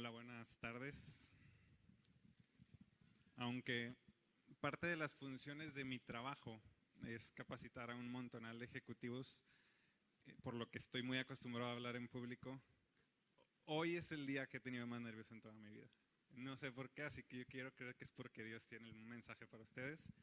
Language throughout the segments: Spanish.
Hola, buenas tardes. Aunque parte de las funciones de mi trabajo es capacitar a un montonal de ejecutivos, por lo que estoy muy acostumbrado a hablar en público, hoy es el día que he tenido más nervios en toda mi vida. No sé por qué, así que yo quiero creer que es porque Dios tiene un mensaje para ustedes.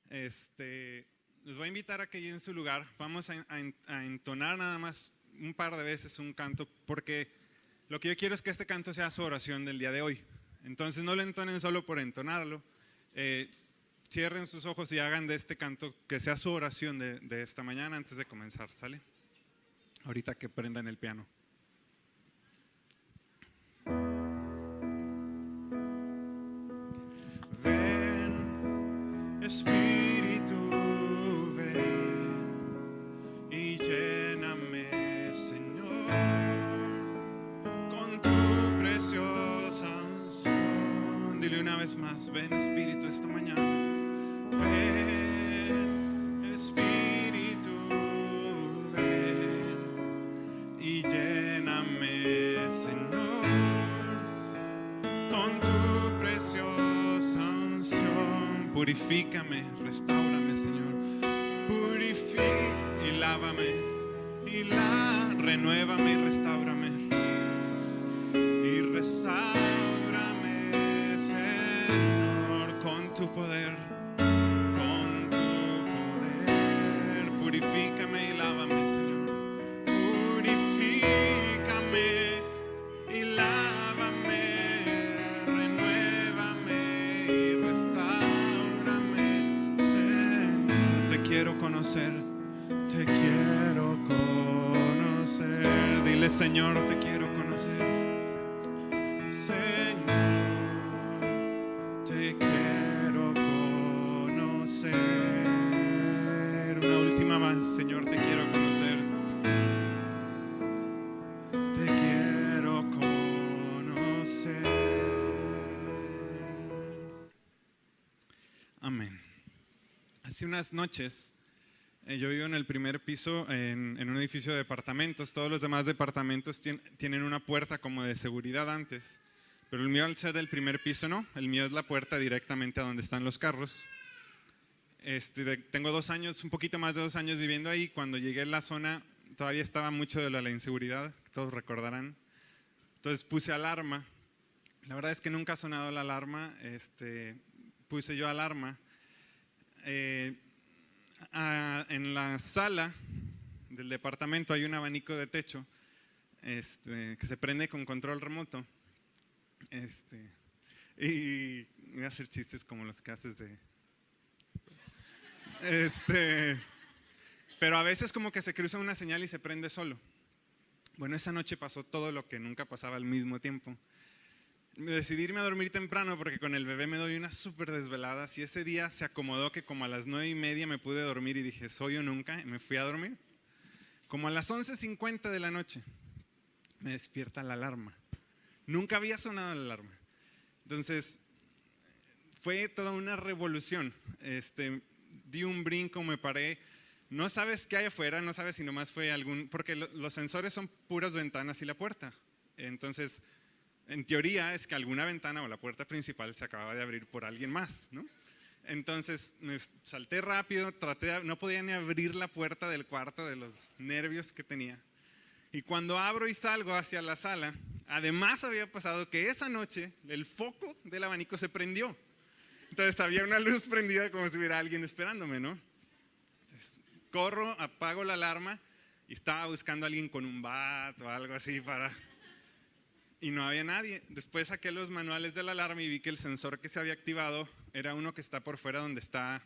Les voy a invitar a que lleguen en su lugar. Vamos a entonar nada más un par de veces un canto, porque lo que yo quiero es que este canto sea su oración del día de hoy. Entonces no lo entonen solo por entonarlo. Cierren sus ojos y hagan de este canto que sea su oración de esta mañana antes de comenzar, ¿sale? Ahorita que prendan el piano. Ven, Espíritu, ven y lléname, Señor, con tu preciosa unción. Dile una vez más, ven Espíritu esta mañana. Ven, Espíritu, ven y lléname, Señor, con tu preciosa unción. Purifícame, restáurame, Señor. Purifícame y lávame, renuévame y restáurame. Y restáurame, Señor, con tu poder. Con tu poder. Purifícame y lávame, Señor. Purifícame y lávame, renuévame y restáurame, Señor. Te quiero conocer, te quiero conocer. Dile, Señor, te quiero conocer. Señor, te quiero conocer. Una última más, Señor, te quiero conocer. Te quiero conocer. Amén. Hace unas noches, yo vivo en el primer piso en un edificio de departamentos. Todos los demás departamentos tienen una puerta como de seguridad antes, pero el mío, al ser del primer piso, no. El mío es la puerta directamente a donde están los carros. Tengo 2 años, un poquito más de 2 años viviendo ahí. Cuando llegué a la zona todavía estaba mucho de la inseguridad, todos recordarán. Entonces puse alarma. La verdad es que nunca ha sonado la alarma. Puse yo alarma. En la sala del departamento hay un abanico de techo que se prende con control remoto. Y voy a hacer chistes como los que haces de... pero a veces como que se cruza una señal y se prende solo. Bueno, esa noche pasó todo lo que nunca pasaba al mismo tiempo. Decidí irme a dormir temprano porque con el bebé me doy unas súper desveladas, y ese día se acomodó que como a las 9:30 me pude dormir y dije, soy o nunca, y me fui a dormir. Como a las 11:50 de la noche me despierta la alarma. Nunca había sonado la alarma. Entonces fue toda una revolución. Di un brinco, me paré. No sabes qué hay afuera, no sabes si nomás fue porque los sensores son puras ventanas y la puerta. Entonces, en teoría es que alguna ventana o la puerta principal se acababa de abrir por alguien más, ¿no? Entonces me salté rápido, no podía ni abrir la puerta del cuarto de los nervios que tenía. Y cuando abro y salgo hacia la sala, además había pasado que esa noche el foco del abanico se prendió. Entonces había una luz prendida como si hubiera alguien esperándome, ¿no? Entonces corro, apago la alarma y estaba buscando a alguien con un bat o algo así y no había nadie. Después saqué los manuales de la alarma y vi que el sensor que se había activado era uno que está por fuera donde está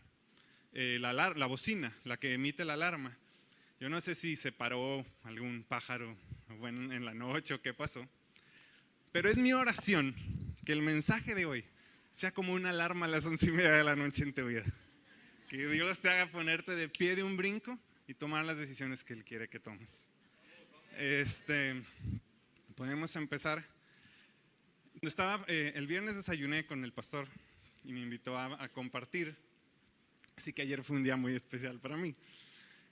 la bocina, la que emite la alarma. Yo no sé si se paró algún pájaro en la noche o qué pasó, pero es mi oración que el mensaje de hoy sea como una alarma a las 11:30 de la noche en tu vida. Que Dios te haga ponerte de pie de un brinco y tomar las decisiones que Él quiere que tomes. Podemos empezar. El viernes desayuné con el pastor y me invitó a compartir. Así que ayer fue un día muy especial para mí.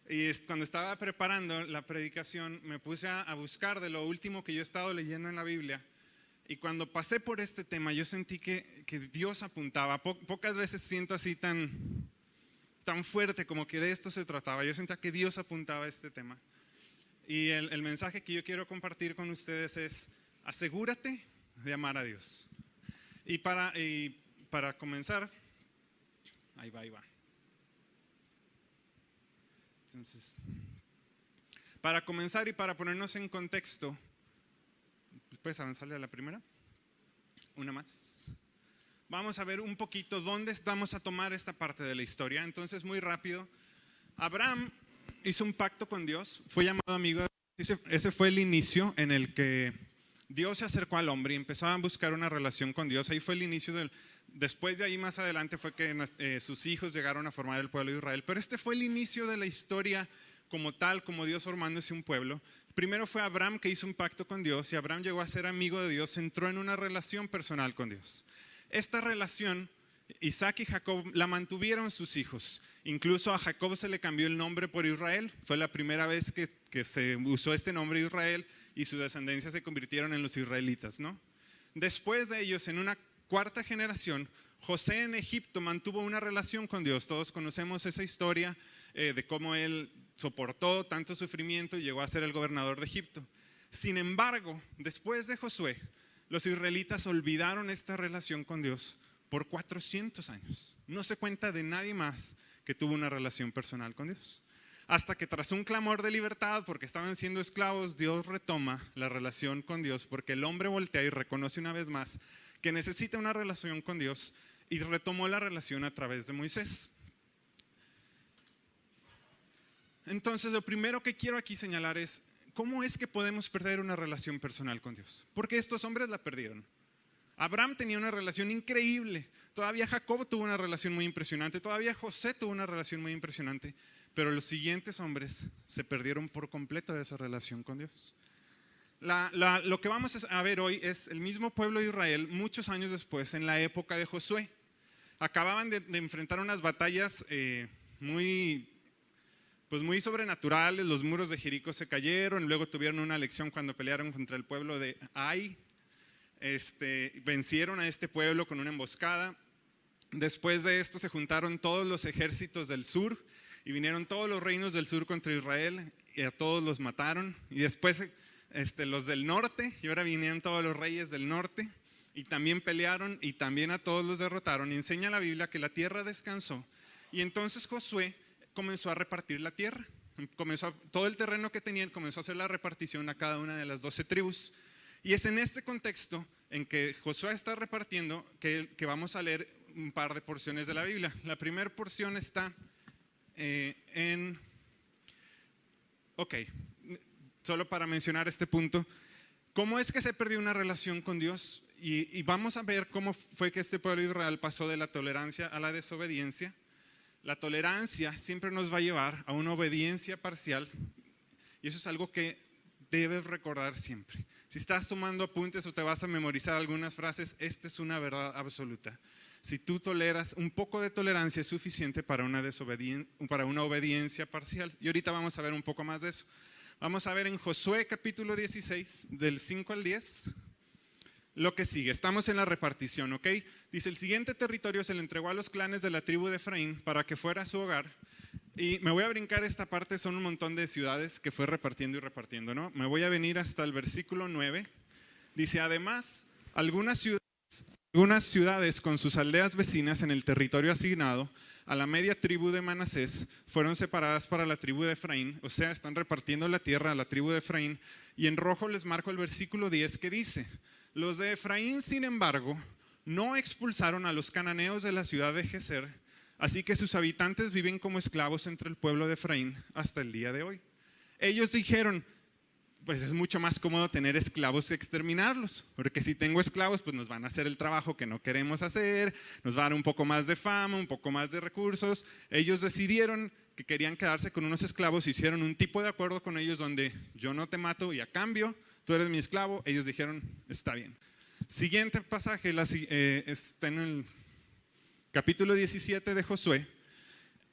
Y cuando estaba preparando la predicación me puse a buscar de lo último que yo he estado leyendo en la Biblia Y cuando pasé por este tema, yo sentí que Dios apuntaba. Pocas veces siento así tan fuerte como que de esto se trataba. Yo sentía que Dios apuntaba a este tema. Y el mensaje que yo quiero compartir con ustedes es: asegúrate de amar a Dios. Y para comenzar, ahí va. Entonces, para comenzar y para ponernos en contexto, ¿puedes avanzarle a la primera? Una más. Vamos a ver un poquito dónde vamos a tomar esta parte de la historia. Entonces, muy rápido, Abraham hizo un pacto con Dios, fue llamado amigo de Dios. Ese fue el inicio en el que Dios se acercó al hombre y empezó a buscar una relación con Dios. Ahí fue el inicio después de ahí más adelante fue que sus hijos llegaron a formar el pueblo de Israel. Pero este fue el inicio de la historia como tal, como Dios formándose un pueblo. Primero fue Abraham, que hizo un pacto con Dios, y Abraham llegó a ser amigo de Dios, entró en una relación personal con Dios. Esta relación, Isaac y Jacob la mantuvieron sus hijos. Incluso a Jacob se le cambió el nombre por Israel. Fue la primera vez que se usó este nombre Israel, y su descendencia se convirtieron en los israelitas, ¿no? Después de ellos, en una cuarta generación, José en Egipto mantuvo una relación con Dios. Todos conocemos esa historia de cómo él soportó tanto sufrimiento y llegó a ser el gobernador de Egipto. Sin embargo, después de Josué, los israelitas olvidaron esta relación con Dios por 400 años. No se cuenta de nadie más que tuvo una relación personal con Dios. Hasta que tras un clamor de libertad, porque estaban siendo esclavos, Dios retoma la relación con Dios, porque el hombre voltea y reconoce una vez más que necesita una relación con Dios, y retomó la relación a través de Moisés. Entonces, lo primero que quiero aquí señalar es: ¿cómo es que podemos perder una relación personal con Dios? Porque estos hombres la perdieron. Abraham tenía una relación increíble, todavía Jacob tuvo una relación muy impresionante, todavía José tuvo una relación muy impresionante, pero los siguientes hombres se perdieron por completo de esa relación con Dios. Lo que vamos a ver hoy es el mismo pueblo de Israel muchos años después, en la época de Josué. Acababan de enfrentar unas batallas muy sobrenaturales. Los muros de Jericó se cayeron, luego tuvieron una lección cuando pelearon contra el pueblo de Ai. Vencieron a este pueblo con una emboscada. Después de esto se juntaron todos los ejércitos del sur y vinieron todos los reinos del sur contra Israel, y a todos los mataron. Y después los del norte, y ahora vinieron todos los reyes del norte y también pelearon y también a todos los derrotaron. Y enseña la Biblia que la tierra descansó, y entonces Josué comenzó a repartir la tierra. Todo el terreno que tenían, comenzó a hacer la repartición a cada una de las 12 tribus. Y es en este contexto en que Josué está repartiendo que vamos a leer un par de porciones de la Biblia. La primera porción está solo para mencionar este punto: ¿cómo es que se perdió una relación con Dios? Y vamos a ver cómo fue que este pueblo de Israel pasó de la tolerancia a la desobediencia. La tolerancia siempre nos va a llevar a una obediencia parcial, y eso es algo que debes recordar siempre. Si estás tomando apuntes o te vas a memorizar algunas frases, esta es una verdad absoluta. Si tú toleras, un poco de tolerancia es suficiente para una obediencia parcial. Y ahorita vamos a ver un poco más de eso. Vamos a ver en Josué capítulo 16, del 5 al 10, lo que sigue. Estamos en la repartición, ¿ok? Dice: el siguiente territorio se le entregó a los clanes de la tribu de Efraín para que fuera su hogar. Y me voy a brincar esta parte, son un montón de ciudades que fue repartiendo y repartiendo, ¿no? Me voy a venir hasta el versículo 9. Dice: además, algunas ciudades con sus aldeas vecinas en el territorio asignado a la media tribu de Manasés fueron separadas para la tribu de Efraín. O sea, están repartiendo la tierra a la tribu de Efraín. Y en rojo les marco el versículo 10, que dice: los de Efraín, sin embargo, no expulsaron a los cananeos de la ciudad de Geser, así que sus habitantes viven como esclavos entre el pueblo de Efraín hasta el día de hoy. Ellos dijeron: pues es mucho más cómodo tener esclavos que exterminarlos, porque si tengo esclavos, pues nos van a hacer el trabajo que no queremos hacer, nos va a dar un poco más de fama, un poco más de recursos. Ellos decidieron que querían quedarse con unos esclavos, hicieron un tipo de acuerdo con ellos donde yo no te mato y a cambio tú eres mi esclavo. Ellos dijeron: está bien. Siguiente pasaje está en el capítulo 17 de Josué.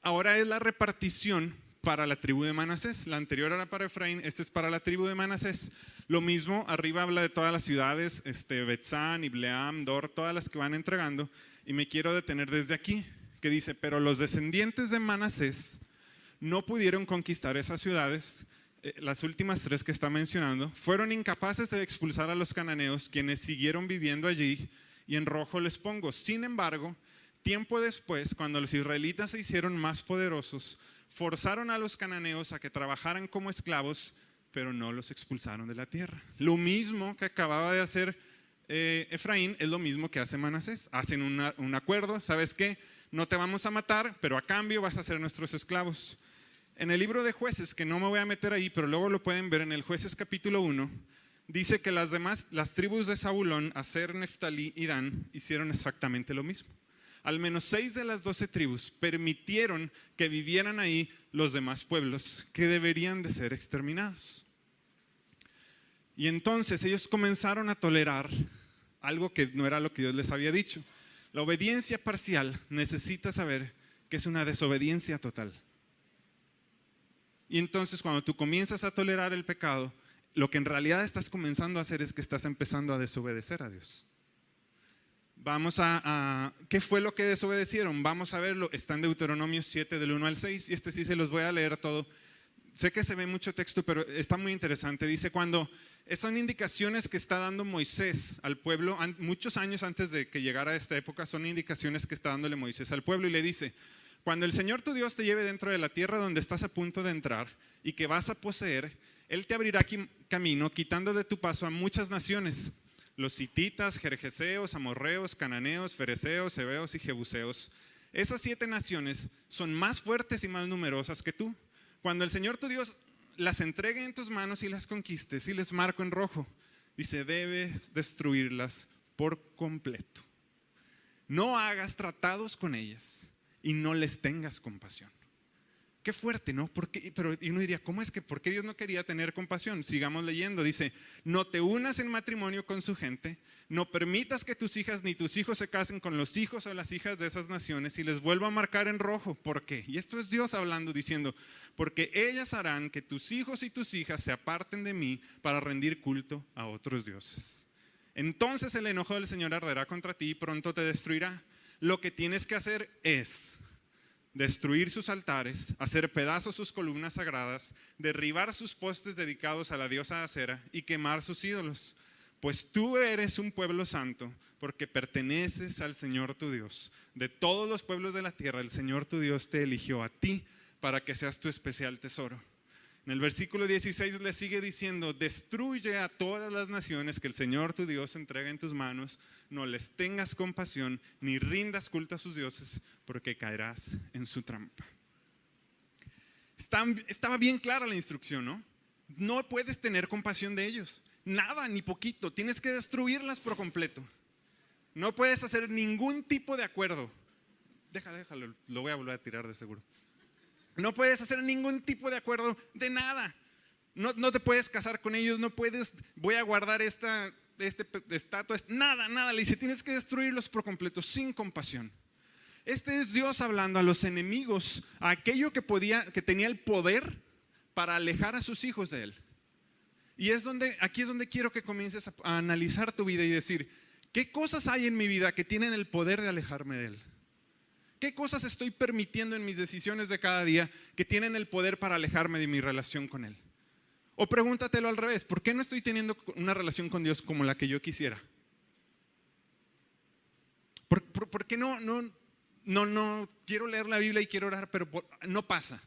Ahora es la repartición para la tribu de Manasés. La anterior era para Efraín, este es para la tribu de Manasés. Lo mismo, arriba habla de todas las ciudades, Betzán, Ibleam, Dor, todas las que van entregando. Y me quiero detener desde aquí, que dice, pero los descendientes de Manasés no pudieron conquistar esas ciudades. Las últimas tres que está mencionando, fueron incapaces de expulsar a los cananeos, quienes siguieron viviendo allí, y en rojo les pongo. Sin embargo, tiempo después, cuando los israelitas se hicieron más poderosos, forzaron a los cananeos a que trabajaran como esclavos, pero no los expulsaron de la tierra. Lo mismo que acababa de hacer Efraín es lo mismo que hace Manasés. Hacen un acuerdo, ¿sabes qué? No te vamos a matar, pero a cambio vas a ser nuestros esclavos. En el libro de Jueces, que no me voy a meter ahí, pero luego lo pueden ver en el Jueces capítulo 1, dice que las tribus de Zabulón, Aser, Neftalí y Dan hicieron exactamente lo mismo. Al menos 6 de las 12 tribus permitieron que vivieran ahí los demás pueblos que deberían de ser exterminados. Y entonces ellos comenzaron a tolerar algo que no era lo que Dios les había dicho. La obediencia parcial necesita saber que es una desobediencia total. Y entonces cuando tú comienzas a tolerar el pecado, lo que en realidad estás comenzando a hacer es que estás empezando a desobedecer a Dios. Vamos ¿qué fue lo que desobedecieron? Vamos a verlo, está en Deuteronomio 7 del 1 al 6 y sí se los voy a leer todo. Sé que se ve mucho texto, pero está muy interesante. Dice, son indicaciones que está dando Moisés al pueblo, muchos años antes de que llegara a esta época, son indicaciones que está dándole Moisés al pueblo y le dice, cuando el Señor tu Dios te lleve dentro de la tierra donde estás a punto de entrar y que vas a poseer, Él te abrirá camino quitando de tu paso a muchas naciones, los hititas, jerjeseos, amorreos, cananeos, fereceos, heveos y jebuseos. Esas 7 naciones son más fuertes y más numerosas que tú. Cuando el Señor tu Dios las entregue en tus manos y las conquistes, y les marco en rojo, dice, debes destruirlas por completo. No hagas tratados con ellas y no les tengas compasión. Qué fuerte, ¿no? Pero uno diría, ¿cómo es que por qué Dios no quería tener compasión? Sigamos leyendo, dice, no te unas en matrimonio con su gente, no permitas que tus hijas ni tus hijos se casen con los hijos o las hijas de esas naciones y les vuelvo a marcar en rojo. ¿Por qué? Y esto es Dios hablando, diciendo, porque ellas harán que tus hijos y tus hijas se aparten de mí para rendir culto a otros dioses. Entonces el enojo del Señor arderá contra ti y pronto te destruirá. Lo que tienes que hacer es destruir sus altares, hacer pedazos sus columnas sagradas, derribar sus postes dedicados a la diosa Acera y quemar sus ídolos. Pues tú eres un pueblo santo porque perteneces al Señor tu Dios. De todos los pueblos de la tierra, el Señor tu Dios te eligió a ti para que seas tu especial tesoro. En el versículo 16 le sigue diciendo, destruye a todas las naciones que el Señor tu Dios entrega en tus manos, no les tengas compasión, ni rindas culto a sus dioses, porque caerás en su trampa. Estaba bien clara la instrucción, ¿no? No puedes tener compasión de ellos, nada, ni poquito, tienes que destruirlas por completo. No puedes hacer ningún tipo de acuerdo. Déjalo, lo voy a volver a tirar de seguro. No puedes hacer ningún tipo de acuerdo de nada. No te puedes casar con ellos, no puedes, voy a guardar esta estatua, nada. Le dice, tienes que destruirlos por completo, sin compasión. Este es Dios hablando a los enemigos, a aquello que tenía el poder para alejar a sus hijos de Él. Y aquí es donde quiero que comiences a analizar tu vida y decir, ¿qué cosas hay en mi vida que tienen el poder de alejarme de Él? ¿Qué cosas estoy permitiendo en mis decisiones de cada día que tienen el poder para alejarme de mi relación con Él? O pregúntatelo al revés, ¿por qué no estoy teniendo una relación con Dios como la que yo quisiera? ¿Por qué no quiero leer la Biblia y quiero orar, pero no pasa?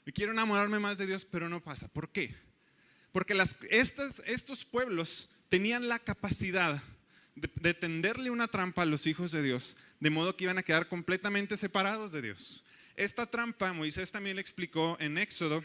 Y quiero enamorarme más de Dios, pero no pasa. ¿Por qué? Porque estos pueblos tenían la capacidad de tenderle una trampa a los hijos de Dios, de modo que iban a quedar completamente separados de Dios. Esta trampa Moisés también le explicó en Éxodo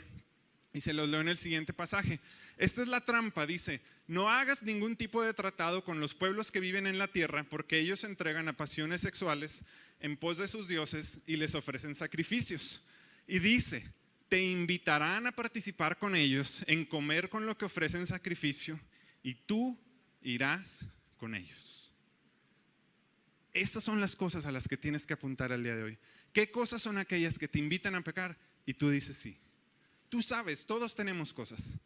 y se los leo en el siguiente pasaje. Esta es la trampa, dice, no hagas ningún tipo de tratado con los pueblos que viven en la tierra, porque ellos se entregan a pasiones sexuales en pos de sus dioses y les ofrecen sacrificios. Y dice, te invitarán a participar con ellos en comer con lo que ofrecen sacrificio y tú irás con ellos. Estas son las cosas a las que tienes que apuntar al día de hoy. ¿Qué cosas son aquellas que te invitan a pecar y tú dices sí? Tú sabes, todos tenemos cosas.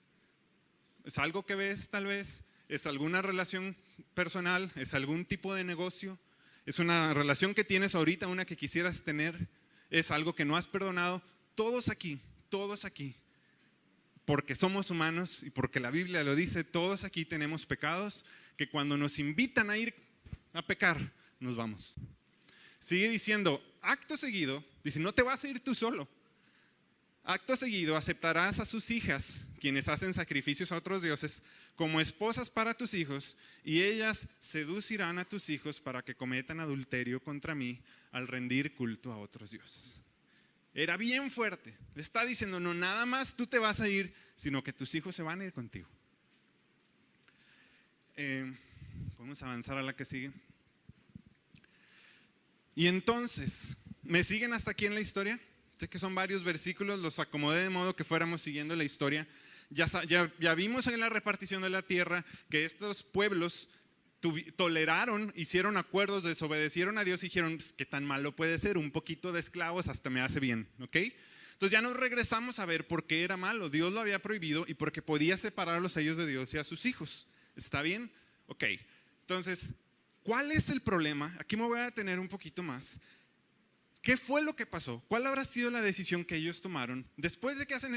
¿Es algo que ves tal vez? ¿Es alguna relación personal? ¿Es algún tipo de negocio? ¿Es una relación que tienes ahorita, una que quisieras tener? ¿Es algo que no has perdonado? Todos aquí, porque somos humanos y porque la Biblia lo dice, todos aquí tenemos pecados que cuando nos invitan a ir a pecar, nos vamos. Sigue diciendo, acto seguido, dice, no te vas a ir tú solo. Acto seguido aceptarás a sus hijas, quienes hacen sacrificios a otros dioses, como esposas para tus hijos, y ellas seducirán a tus hijos para que cometan adulterio contra mí al rendir culto a otros dioses. Era bien fuerte. Le está diciendo, no nada más tú te vas a ir, sino que tus hijos se van a ir contigo. Podemos avanzar a la que sigue. Y entonces, ¿me siguen hasta aquí en la historia? Sé que son varios versículos, los acomodé de modo que fuéramos siguiendo la historia. Ya vimos en la repartición de la tierra que estos pueblos toleraron, hicieron acuerdos, desobedecieron a Dios y dijeron, ¿qué tan malo puede ser? Un poquito de esclavos hasta me hace bien, ¿ok? Entonces ya nos regresamos a ver por qué era malo. Dios lo había prohibido y porque podía separarlos a ellos de Dios y a sus hijos. ¿Está bien? Ok. Entonces, ¿cuál es el problema? Aquí me voy a detener un poquito más. ¿Qué fue lo que pasó? ¿Cuál habrá sido la decisión que ellos tomaron? Después de que hacen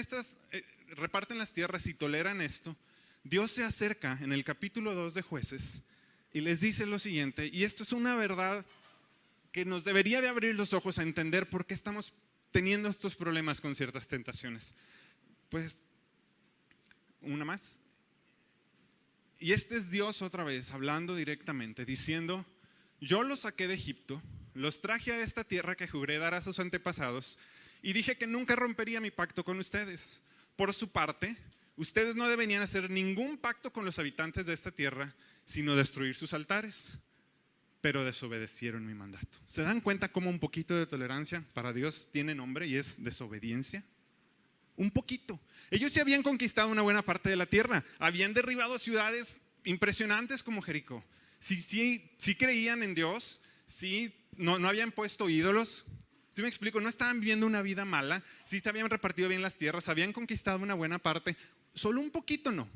reparten las tierras y toleran esto, Dios se acerca en el capítulo 2 de Jueces y les dice lo siguiente, y esto es una verdad que nos debería de abrir los ojos a entender por qué estamos teniendo estos problemas con ciertas tentaciones. Pues, una más. Y este es Dios otra vez hablando directamente, diciendo, yo los saqué de Egipto, los traje a esta tierra que juré dar a sus antepasados y dije que nunca rompería mi pacto con ustedes. Por su parte, ustedes no deberían hacer ningún pacto con los habitantes de esta tierra, sino destruir sus altares. Pero desobedecieron mi mandato. ¿Se dan cuenta cómo un poquito de tolerancia para Dios tiene nombre y es desobediencia? Un poquito. Ellos se habían conquistado una buena parte de la tierra, habían derribado ciudades impresionantes como Jericó. Sí creían en Dios, sí no habían puesto ídolos. ¿Sí me explico? No estaban viviendo una vida mala, sí se habían repartido bien las tierras, habían conquistado una buena parte, solo un poquito no.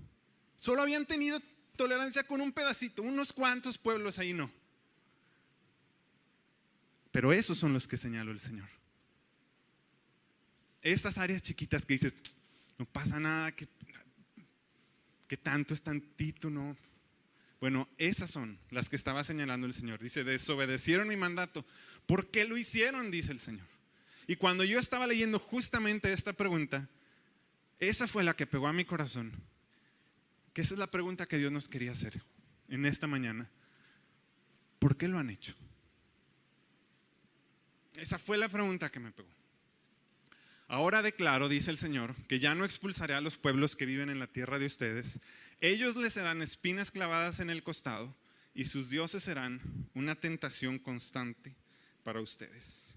Solo habían tenido tolerancia con un pedacito, unos cuantos pueblos ahí no. Pero esos son los que señaló el Señor. Esas áreas chiquitas que dices, no pasa nada, que tanto es tantito, no. Bueno, esas son las que estaba señalando el Señor. Dice, desobedecieron mi mandato. ¿Por qué lo hicieron? Dice el Señor. Y cuando yo estaba leyendo justamente esta pregunta, esa fue la que pegó a mi corazón. Que esa es la pregunta que Dios nos quería hacer en esta mañana. ¿Por qué lo han hecho? Esa fue la pregunta que me pegó. Ahora declaro, dice el Señor, que ya no expulsaré a los pueblos que viven en la tierra de ustedes. Ellos les serán espinas clavadas en el costado y sus dioses serán una tentación constante para ustedes.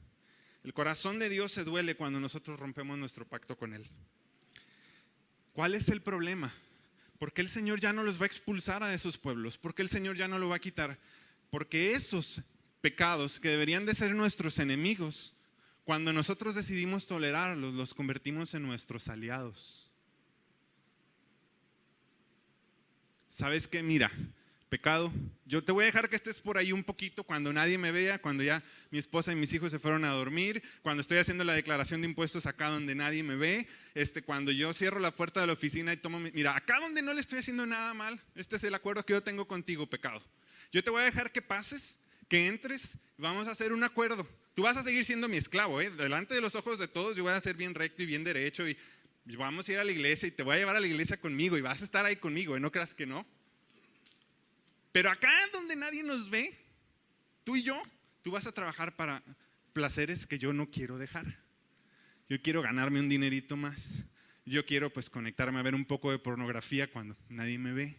El corazón de Dios se duele cuando nosotros rompemos nuestro pacto con Él. ¿Cuál es el problema? ¿Por qué el Señor ya no los va a expulsar a esos pueblos? ¿Por qué el Señor ya no lo va a quitar? Porque esos pecados que deberían de ser nuestros enemigos, cuando nosotros decidimos tolerarlos, los convertimos en nuestros aliados. ¿Sabes qué? Mira, pecado, yo te voy a dejar que estés por ahí un poquito cuando nadie me vea, cuando ya mi esposa y mis hijos se fueron a dormir, cuando estoy haciendo la declaración de impuestos acá donde nadie me ve, cuando yo cierro la puerta de la oficina y tomo, mira, acá donde no le estoy haciendo nada mal, este es el acuerdo que yo tengo contigo, pecado. Yo te voy a dejar que pases, que entres, vamos a hacer un acuerdo. Tú vas a seguir siendo mi esclavo, delante de los ojos de todos yo voy a ser bien recto y bien derecho y vamos a ir a la iglesia y te voy a llevar a la iglesia conmigo y vas a estar ahí conmigo, no creas que no. Pero acá donde nadie nos ve, tú y yo, tú vas a trabajar para placeres que yo no quiero dejar. Yo quiero ganarme un dinerito más. Yo quiero pues conectarme a ver un poco de pornografía cuando nadie me ve.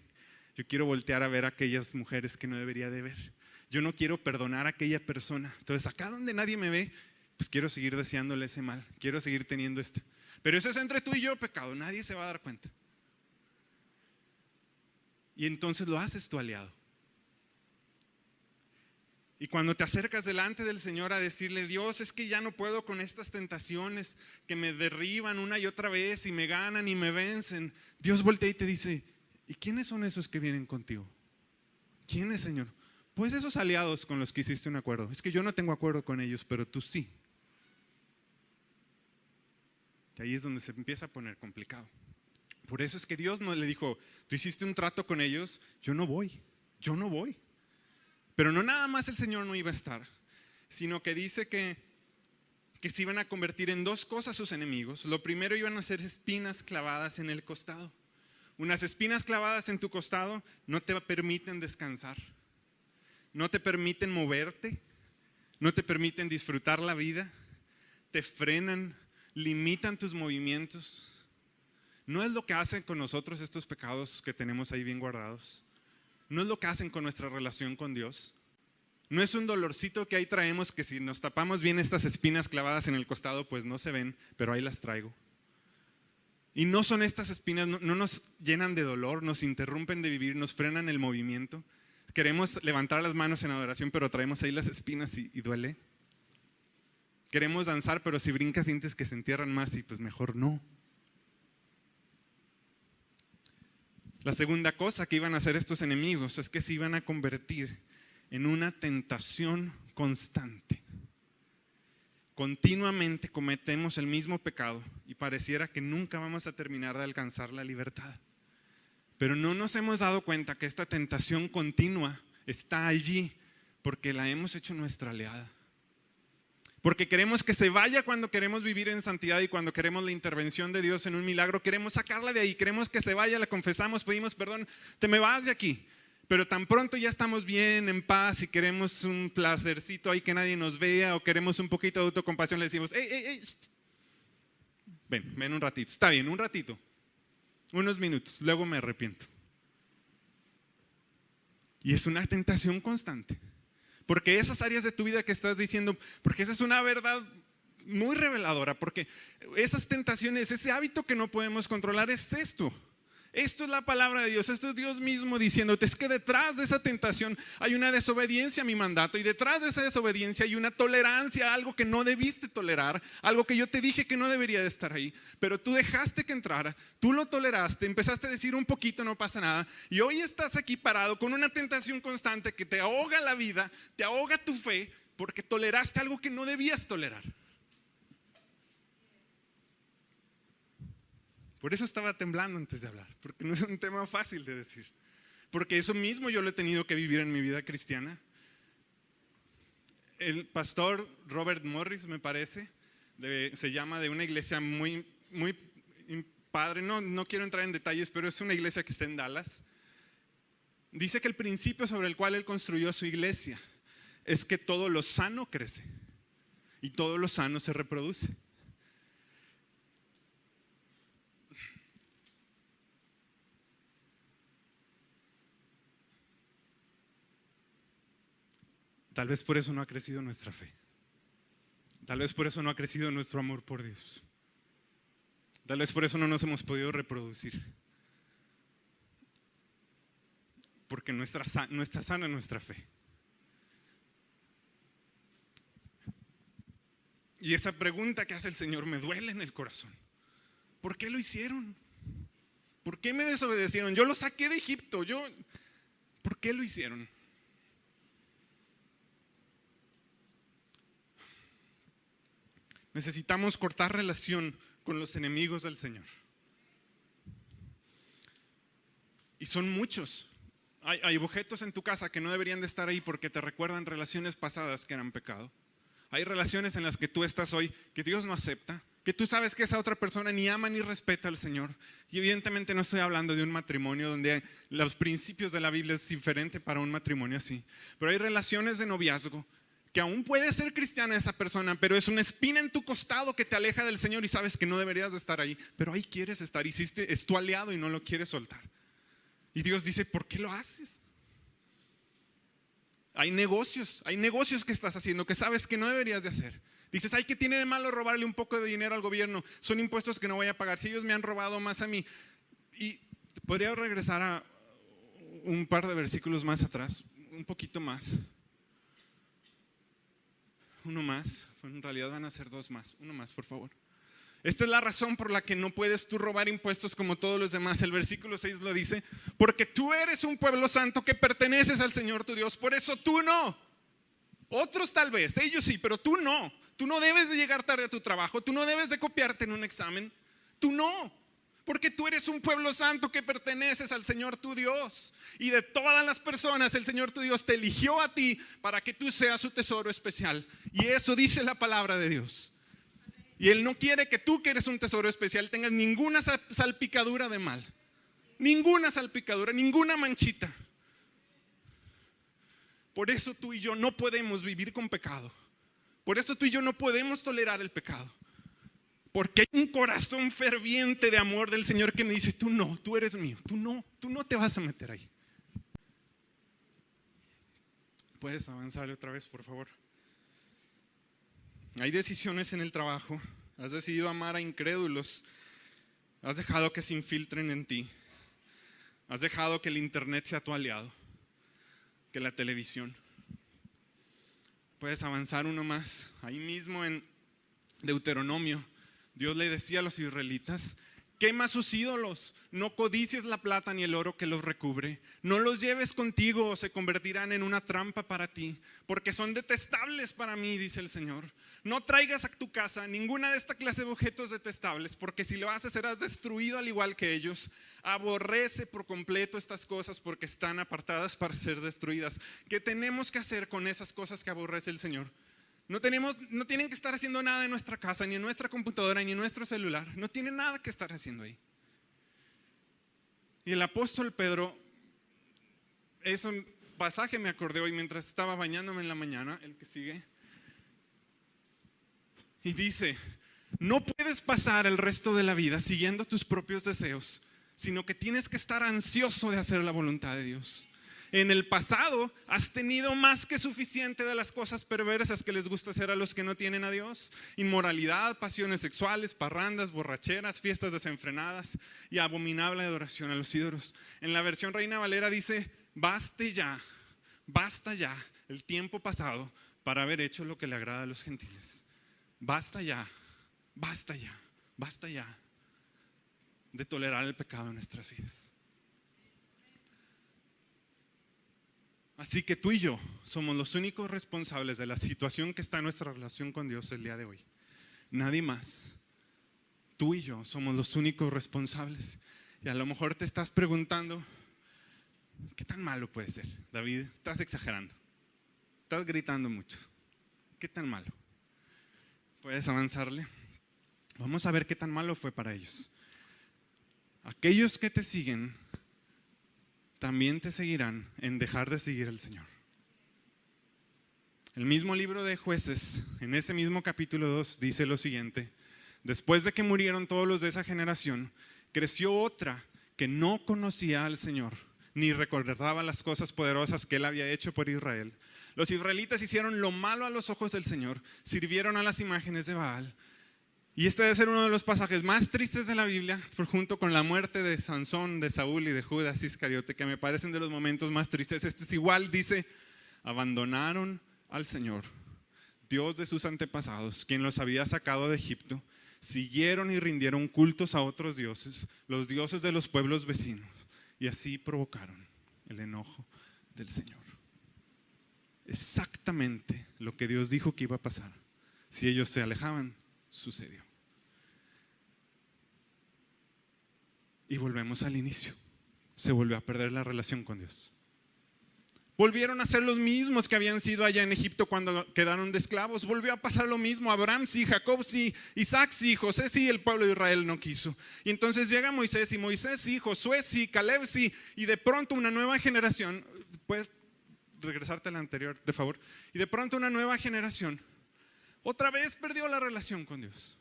Yo quiero voltear a ver a aquellas mujeres que no debería de ver. Yo no quiero perdonar a aquella persona. Entonces acá donde nadie me ve, pues quiero seguir deseándole ese mal. Quiero seguir teniendo esto. Pero eso es entre tú y yo, pecado. Nadie se va a dar cuenta. Y entonces lo haces tu aliado. Y cuando te acercas delante del Señor a decirle, Dios, es que ya no puedo con estas tentaciones que me derriban una y otra vez y me ganan y me vencen, Dios voltea y te dice, ¿y quiénes son esos que vienen contigo? ¿Quiénes, Señor? Pues esos aliados con los que hiciste un acuerdo. Es que yo no tengo acuerdo con ellos, pero tú sí. Y ahí es donde se empieza a poner complicado. Por eso es que Dios no le dijo, tú hiciste un trato con ellos, yo no voy. Pero no nada más el Señor no iba a estar, sino que dice que se iban a convertir en dos cosas sus enemigos. Lo primero, iban a ser espinas clavadas en el costado. Unas espinas clavadas en tu costado no te permiten descansar, no te permiten moverte, no te permiten disfrutar la vida, te frenan, limitan tus movimientos. No es lo que hacen con nosotros estos pecados que tenemos ahí bien guardados. No es lo que hacen con nuestra relación con Dios. No es un dolorcito que ahí traemos que si nos tapamos bien estas espinas clavadas en el costado, pues no se ven, pero ahí las traigo. Y no son estas espinas, no nos llenan de dolor, nos interrumpen de vivir, nos frenan el movimiento. Queremos levantar las manos en adoración, pero traemos ahí las espinas y duele. Queremos danzar, pero si brincas sientes que se entierran más y pues mejor no. La segunda cosa que iban a hacer estos enemigos es que se iban a convertir en una tentación constante. Continuamente cometemos el mismo pecado y pareciera que nunca vamos a terminar de alcanzar la libertad. Pero no nos hemos dado cuenta que esta tentación continua está allí porque la hemos hecho nuestra aliada. Porque queremos que se vaya cuando queremos vivir en santidad y cuando queremos la intervención de Dios en un milagro, queremos sacarla de ahí, queremos que se vaya, la confesamos, pedimos perdón, te me vas de aquí. Pero tan pronto ya estamos bien, en paz y queremos un placercito ahí que nadie nos vea o queremos un poquito de autocompasión, le decimos, ey, ven un ratito, está bien, un ratito, unos minutos, luego me arrepiento. Y es una tentación constante. Porque esas áreas de tu vida que estás diciendo, porque esa es una verdad muy reveladora, porque esas tentaciones, ese hábito que no podemos controlar es esto. Esto es la palabra de Dios, esto es Dios mismo diciéndote, es que detrás de esa tentación hay una desobediencia a mi mandato y detrás de esa desobediencia hay una tolerancia a algo que no debiste tolerar, algo que yo te dije que no debería de estar ahí, pero tú dejaste que entrara, tú lo toleraste, empezaste a decir un poquito, no pasa nada, y hoy estás aquí parado con una tentación constante que te ahoga la vida, te ahoga tu fe, porque toleraste algo que no debías tolerar. Por eso estaba temblando antes de hablar, porque no es un tema fácil de decir. Porque eso mismo yo lo he tenido que vivir en mi vida cristiana. El pastor Robert Morris, me parece, se llama, de una iglesia muy padre, no quiero entrar en detalles, pero es una iglesia que está en Dallas. Dice que el principio sobre el cual él construyó su iglesia es que todo lo sano crece y todo lo sano se reproduce. Tal vez por eso no ha crecido nuestra fe. Tal vez por eso no ha crecido nuestro amor por Dios. Tal vez por eso no nos hemos podido reproducir. Porque no está sana nuestra fe. Y esa pregunta que hace el Señor me duele en el corazón. ¿Por qué lo hicieron? ¿Por qué me desobedecieron? Yo lo saqué de Egipto. ¿Por qué lo hicieron? Necesitamos cortar relación con los enemigos del Señor. Y son muchos. Hay objetos en tu casa que no deberían de estar ahí porque te recuerdan relaciones pasadas que eran pecado. Hay relaciones en las que tú estás hoy que Dios no acepta, que tú sabes que esa otra persona ni ama ni respeta al Señor. Y evidentemente no estoy hablando de un matrimonio donde los principios de la Biblia es diferente para un matrimonio así. Pero hay relaciones de noviazgo que aún puede ser cristiana esa persona, pero es una espina en tu costado que te aleja del Señor y sabes que no deberías de estar ahí, pero ahí quieres estar, es tu aliado y no lo quieres soltar. Y Dios dice, ¿por qué lo haces? Hay negocios que estás haciendo que sabes que no deberías de hacer. Dices, ay, ¿qué tiene de malo robarle un poco de dinero al gobierno? Son impuestos que no voy a pagar, si ellos me han robado más a mí. Y podría regresar a un par de versículos más atrás, un poquito más. uno más. En realidad van a ser dos más. Uno más, por favor. Esta es la razón por la que no puedes tú robar impuestos como todos los demás. El versículo 6 lo dice, porque tú eres un pueblo santo que perteneces al Señor tu Dios, por eso tú no. Otros tal vez, ellos sí, pero tú no. Tú no debes de llegar tarde a tu trabajo, tú no debes de copiarte en un examen, tú no. Porque tú eres un pueblo santo que perteneces al Señor tu Dios. Y de todas las personas el Señor tu Dios te eligió a ti para que tú seas su tesoro especial. Y eso dice la palabra de Dios. Y Él no quiere que tú, que eres un tesoro especial, tengas ninguna salpicadura de mal. Ninguna salpicadura, ninguna manchita. Por eso tú y yo no podemos vivir con pecado. Por eso tú y yo no podemos tolerar el pecado. Porque hay un corazón ferviente de amor del Señor que me dice, tú no, tú eres mío, tú no te vas a meter ahí. ¿Puedes avanzar otra vez, por favor? Hay decisiones en el trabajo. Has decidido amar a incrédulos. Has dejado que se infiltren en ti. Has dejado que el internet sea tu aliado, que la televisión. Puedes avanzar uno más. Ahí mismo en Deuteronomio, Dios le decía a los israelitas, quema sus ídolos, no codicies la plata ni el oro que los recubre, no los lleves contigo o se convertirán en una trampa para ti, porque son detestables para mí, dice el Señor. No traigas a tu casa ninguna de esta clase de objetos detestables, porque si lo haces serás destruido al igual que ellos. Aborrece por completo estas cosas porque están apartadas para ser destruidas. ¿Qué tenemos que hacer con esas cosas que aborrece el Señor? No tienen que estar haciendo nada en nuestra casa, ni en nuestra computadora, ni en nuestro celular. No tienen nada que estar haciendo ahí. Y el apóstol Pedro, ese pasaje me acordé hoy mientras estaba bañándome en la mañana, el que sigue. Y dice, no puedes pasar el resto de la vida siguiendo tus propios deseos, sino que tienes que estar ansioso de hacer la voluntad de Dios. En el pasado has tenido más que suficiente de las cosas perversas que les gusta hacer a los que no tienen a Dios. Inmoralidad, pasiones sexuales, parrandas, borracheras, fiestas desenfrenadas y abominable adoración a los ídolos. En la versión Reina Valera dice, basta ya el tiempo pasado para haber hecho lo que le agrada a los gentiles. Basta ya de tolerar el pecado en nuestras vidas. Así que tú y yo somos los únicos responsables de la situación que está en nuestra relación con Dios el día de hoy. Nadie más. Tú y yo somos los únicos responsables. Y a lo mejor te estás preguntando, ¿qué tan malo puede ser? David, estás exagerando. Estás gritando mucho. ¿Qué tan malo? ¿Puedes avanzarle? Vamos a ver qué tan malo fue para ellos. Aquellos que te siguen también te seguirán en dejar de seguir al Señor. El mismo libro de Jueces, en ese mismo capítulo 2, dice lo siguiente: después de que murieron todos los de esa generación, creció otra que no conocía al Señor, ni recordaba las cosas poderosas que Él había hecho por Israel. Los israelitas hicieron lo malo a los ojos del Señor, sirvieron a las imágenes de Baal. Y este debe ser uno de los pasajes más tristes de la Biblia, junto con la muerte de Sansón, de Saúl y de Judas Iscariote, que me parecen de los momentos más tristes. Este es igual, dice, abandonaron al Señor, Dios de sus antepasados, quien los había sacado de Egipto, siguieron y rindieron cultos a otros dioses, los dioses de los pueblos vecinos, y así provocaron el enojo del Señor. Exactamente lo que Dios dijo que iba a pasar. Si ellos se alejaban, sucedió. Y volvemos al inicio. Se volvió a perder la relación con Dios. Volvieron a ser los mismos que habían sido allá en Egipto cuando quedaron de esclavos. Volvió a pasar lo mismo. Abraham sí, Jacob sí, Isaac sí, José sí, el pueblo de Israel no quiso. Y entonces llega Moisés, y Moisés sí, Josué sí, Caleb sí, y de pronto una nueva generación. ¿Puedes regresarte a la anterior, de favor? Y de pronto una nueva generación otra vez perdió la relación con Dios.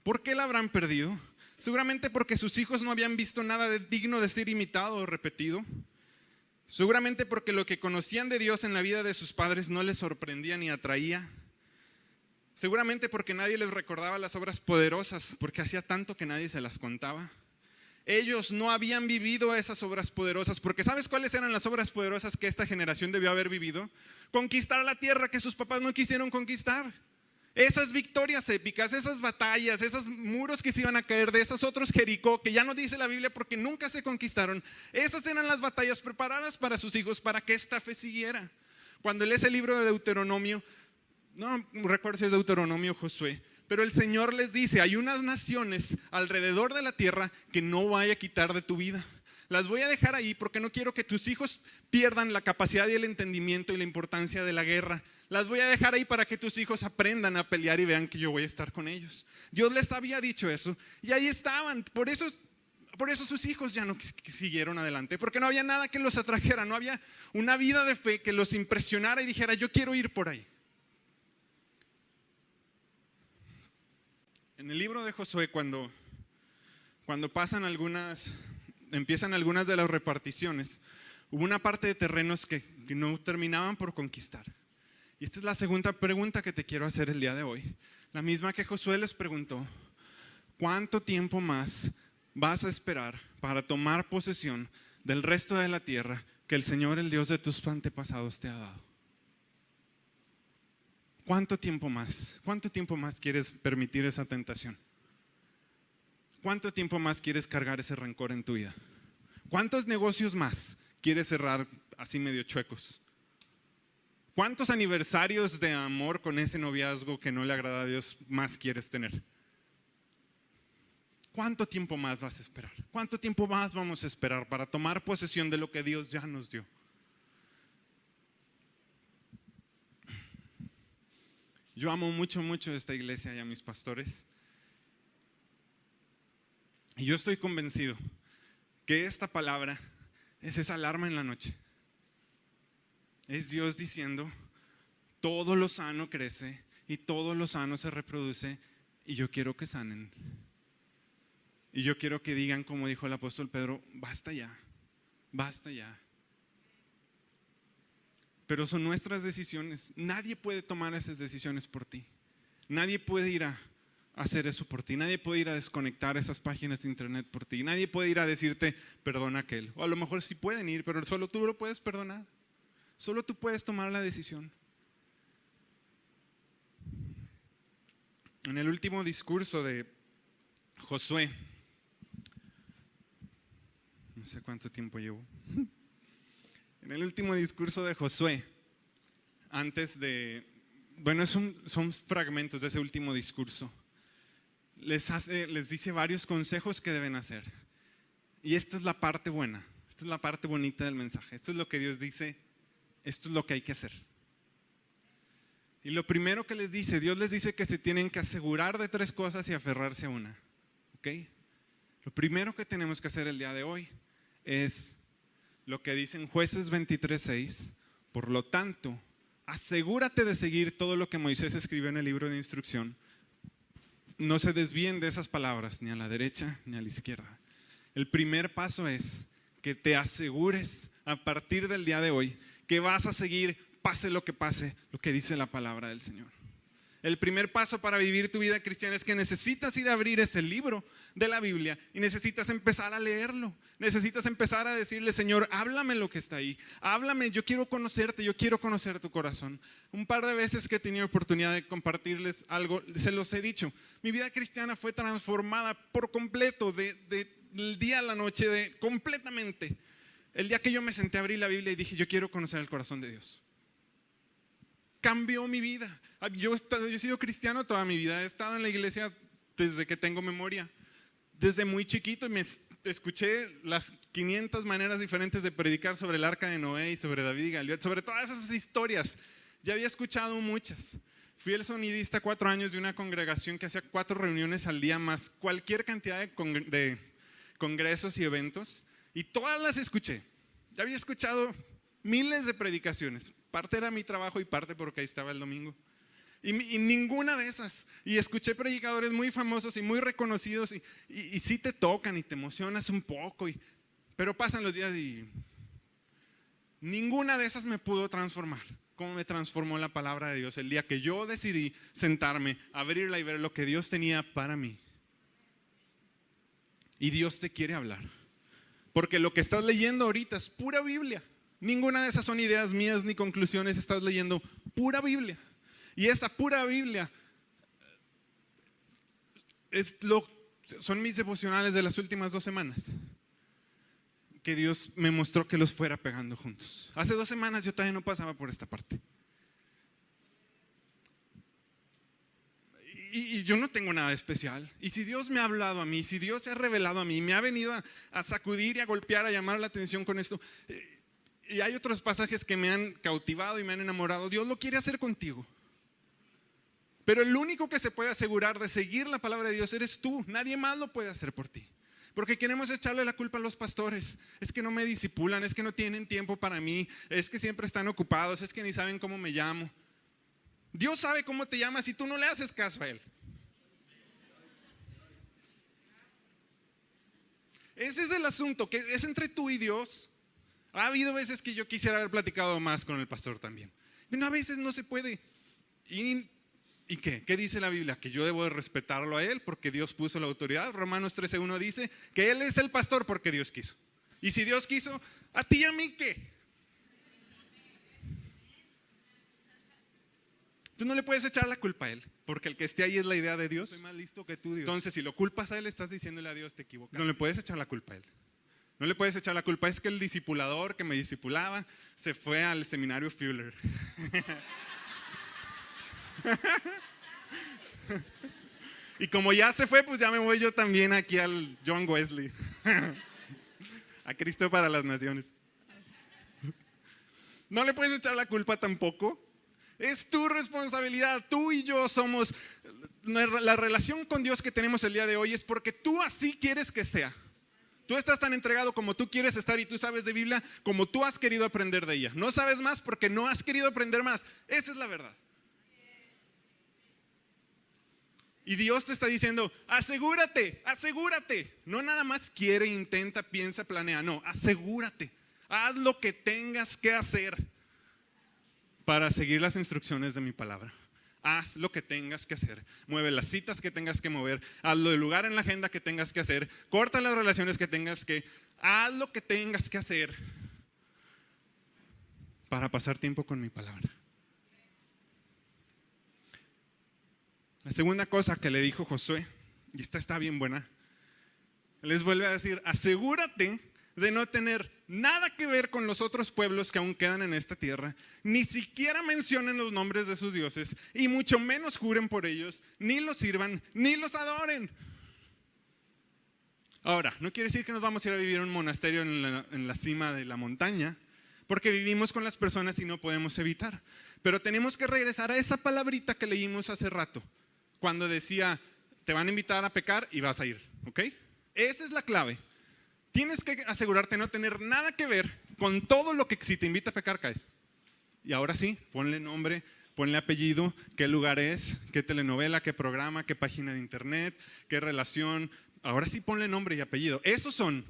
¿Por qué la habrán perdido? Seguramente porque sus hijos no habían visto nada digno de ser imitado o repetido. Seguramente porque lo que conocían de Dios en la vida de sus padres no les sorprendía ni atraía. Seguramente porque nadie les recordaba las obras poderosas, porque hacía tanto que nadie se las contaba. Ellos no habían vivido esas obras poderosas, porque ¿sabes cuáles eran las obras poderosas que esta generación debió haber vivido? Conquistar la tierra que sus papás no quisieron conquistar. Esas victorias épicas, esas batallas, esos muros que se iban a caer, de esos otros Jericó, que ya no dice la Biblia porque nunca se conquistaron. Esas eran las batallas preparadas para sus hijos, para que esta fe siguiera. Cuando lees el libro de Deuteronomio, no recuerdo si es Deuteronomio o Josué, pero el Señor les dice, hay unas naciones alrededor de la tierra que no voy a quitar de tu vida. Las voy a dejar ahí porque no quiero que tus hijos pierdan la capacidad y el entendimiento y la importancia de la guerra. Las voy a dejar ahí para que tus hijos aprendan a pelear y vean que yo voy a estar con ellos. Dios les había dicho eso y ahí estaban. Por eso sus hijos ya no siguieron adelante, porque no había nada que los atrajera, no había una vida de fe que los impresionara y dijera, yo quiero ir por ahí. En el libro de Josué, cuando empiezan algunas de las reparticiones, hubo una parte de terrenos que no terminaban por conquistar. Y esta es la segunda pregunta que te quiero hacer el día de hoy. La misma que Josué les preguntó: ¿cuánto tiempo más vas a esperar para tomar posesión del resto de la tierra que el Señor, el Dios de tus antepasados, te ha dado? ¿Cuánto tiempo más? ¿Cuánto tiempo más quieres permitir esa tentación? ¿Cuánto tiempo más quieres cargar ese rencor en tu vida? ¿Cuántos negocios más quieres cerrar así medio chuecos? ¿Cuántos aniversarios de amor con ese noviazgo que no le agrada a Dios más quieres tener? ¿Cuánto tiempo más vas a esperar? ¿Cuánto tiempo más vamos a esperar para tomar posesión de lo que Dios ya nos dio? Yo amo mucho, mucho esta iglesia y a mis pastores. Y yo estoy convencido que esta palabra es esa alarma en la noche. Es Dios diciendo, todo lo sano crece y todo lo sano se reproduce y yo quiero que sanen. Y yo quiero que digan, como dijo el apóstol Pedro, basta ya, basta ya. Pero son nuestras decisiones. Nadie puede tomar esas decisiones por ti. Nadie puede ir a hacer eso por ti. Nadie puede ir a desconectar esas páginas de internet por ti. Nadie puede ir a decirte, perdona a aquel. O a lo mejor sí pueden ir, pero solo tú lo puedes perdonar. Solo tú puedes tomar la decisión. En el último discurso de Josué, no sé cuánto tiempo llevo. En el último discurso de Josué, son fragmentos de ese último discurso, les dice varios consejos que deben hacer. Y esta es la parte buena, esta es la parte bonita del mensaje. Esto es lo que Dios dice, esto es lo que hay que hacer. Y lo primero que les dice, Dios les dice que se tienen que asegurar de 3 cosas y aferrarse a una. ¿Ok? Lo primero que tenemos que hacer el día de hoy es lo que dice en Jueces 23:6. Por lo tanto, asegúrate de seguir todo lo que Moisés escribió en el libro de instrucción. No se desvíen de esas palabras, ni a la derecha ni a la izquierda. El primer paso es que te asegures a partir del día de hoy que vas a seguir, pase lo que dice la palabra del Señor. El primer paso para vivir tu vida cristiana es que necesitas ir a abrir ese libro de la Biblia y necesitas empezar a leerlo. Necesitas empezar a decirle, Señor, háblame lo que está ahí. Háblame, yo quiero conocerte, yo quiero conocer tu corazón. Un par de veces que he tenido oportunidad de compartirles algo, se los he dicho. Mi vida cristiana fue transformada por completo, del día a la noche, completamente. El día que yo me senté a abrir la Biblia y dije, yo quiero conocer el corazón de Dios. Cambió mi vida. Yo he sido cristiano toda mi vida. He estado en la iglesia desde que tengo memoria. Desde muy chiquito me escuché las 500 maneras diferentes de predicar sobre el arca de Noé y sobre David y Goliat, sobre todas esas historias. Ya había escuchado muchas. Fui el sonidista 4 años de una congregación que hacía 4 reuniones al día más cualquier cantidad de congresos y eventos. Y todas las escuché. Ya había escuchado miles de predicaciones. Parte era mi trabajo y parte porque ahí estaba el domingo. Y ninguna de esas. Y escuché predicadores muy famosos y muy reconocidos y sí te tocan y te emocionas un poco. Pero pasan los días y ninguna de esas me pudo transformar. ¿Cómo me transformó la palabra de Dios el día que yo decidí sentarme, abrirla y ver lo que Dios tenía para mí? Y Dios te quiere hablar. Porque lo que estás leyendo ahorita es pura Biblia. Ninguna de esas son ideas mías ni conclusiones. Estás leyendo pura Biblia. Y esa pura Biblia son mis devocionales de las últimas 2 semanas. Que Dios me mostró que los fuera pegando juntos. Hace 2 semanas yo todavía no pasaba por esta parte. Y yo no tengo nada especial. Y si Dios me ha hablado a mí, si Dios se ha revelado a mí, me ha venido a sacudir y a golpear, a llamar la atención con esto. Y hay otros pasajes que me han cautivado y me han enamorado. Dios lo quiere hacer contigo. Pero el único que se puede asegurar de seguir la palabra de Dios eres tú. Nadie más lo puede hacer por ti. Porque queremos echarle la culpa a los pastores. Es que no me disipulan, es que no tienen tiempo para mí, es que siempre están ocupados, es que ni saben cómo me llamo. Dios sabe cómo te llamas y tú no le haces caso a Él. Ese es el asunto, que es entre tú y Dios. Ha habido veces que yo quisiera haber platicado más con el pastor también. Pero a veces no se puede. ¿Y qué? ¿Qué dice la Biblia? Que yo debo de respetarlo a Él porque Dios puso la autoridad. Romanos 13:1 dice que Él es el pastor porque Dios quiso. Y si Dios quiso, ¿a ti y a mí qué? Tú no le puedes echar la culpa a Él, porque el que esté ahí es la idea de Dios. Soy más listo que tú, Dios. Entonces, si lo culpas a Él, estás diciéndole a Dios, te equivocas. No le puedes echar la culpa a Él. No le puedes echar la culpa. Es que el discipulador que me discipulaba se fue al seminario Fuller. Y como ya se fue, pues ya me voy yo también aquí al John Wesley. A Cristo para las Naciones. No le puedes echar la culpa tampoco. Es tu responsabilidad. Tú y yo somos. La relación con Dios que tenemos el día de hoy es porque tú así quieres que sea. Tú estás tan entregado como tú quieres estar y tú sabes de Biblia como tú has querido aprender de ella. No sabes más porque no has querido aprender más. Esa es la verdad. Y Dios te está diciendo, asegúrate, asegúrate. No nada más quiere, intenta, piensa, planea. No, asegúrate. Haz lo que tengas que hacer para seguir las instrucciones de mi palabra. Haz lo que tengas que hacer. Mueve las citas que tengas que mover. Hazlo del lugar en la agenda que tengas que hacer. Corta las relaciones que tengas que. Haz lo que tengas que hacer para pasar tiempo con mi palabra. La segunda cosa que le dijo Josué, y esta está bien buena, les vuelve a decir, asegúrate de no tener nada que ver con los otros pueblos que aún quedan en esta tierra, ni siquiera mencionen los nombres de sus dioses, y mucho menos juren por ellos, ni los sirvan, ni los adoren. Ahora, no quiere decir que nos vamos a ir a vivir en un monasterio en la cima de la montaña, porque vivimos con las personas y no podemos evitar. Pero tenemos que regresar a esa palabrita que leímos hace rato, cuando decía, te van a invitar a pecar y vas a ir, ¿ok? Esa es la clave. Tienes que asegurarte de no tener nada que ver con todo lo que si te invita a pecar caes. Y ahora sí, ponle nombre, ponle apellido, qué lugar es, qué telenovela, qué programa, qué página de internet, qué relación. Ahora sí ponle nombre y apellido. Esos son